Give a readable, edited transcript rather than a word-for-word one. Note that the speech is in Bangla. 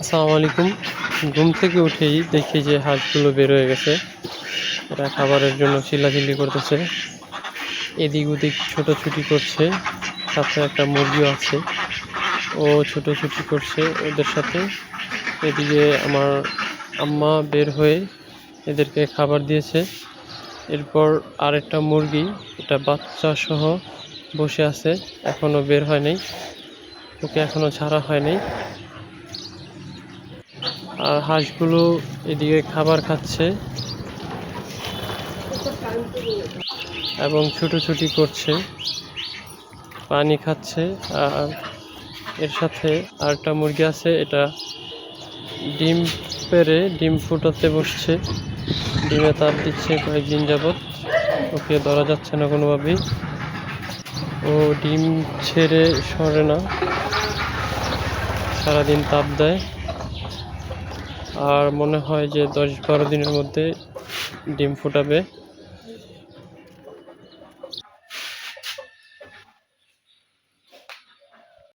আসসালামু আলাইকুম। ঘুম থেকে উঠেই দেখি যে হাঁসগুলো বের হয়ে গেছে। এরা খাবারের জন্য চিল্লাচিল্লি করতেছে। এদিক ওদিক ছোটাছুটি করছে। সাথে একটা মুরগিও আছে। ও ছোটাছুটি করছে ওদের সাথে। এদিকে আমার আম্মা বের হয়ে এদেরকে খাবার দিয়েছে। এরপর আরেকটা মুরগি, এটা বাচ্চা সহ বসে আছে, এখনো বের হয় নাই। ওকে এখনো ছাড়া হয় নাই। আর হাঁসগুলো এদিকে খাবার খাচ্ছে এবং ছুটোছুটি করছে, পানি খাচ্ছে। আর এর সাথে আরেকটা মুরগি আছে, এটা ডিম পেড়ে ডিম ফুটাতে বসছে। ডিমে তাপ দিচ্ছে কয়েকদিন যাবৎ, ওকে ধরা যাচ্ছে না কোনোভাবেই। ও ডিম ছেড়ে সরে না, সারাদিন তাপ দেয়। আর মনে হয় যে 10-12 দিনের মধ্যে ডিম ফুটাবে।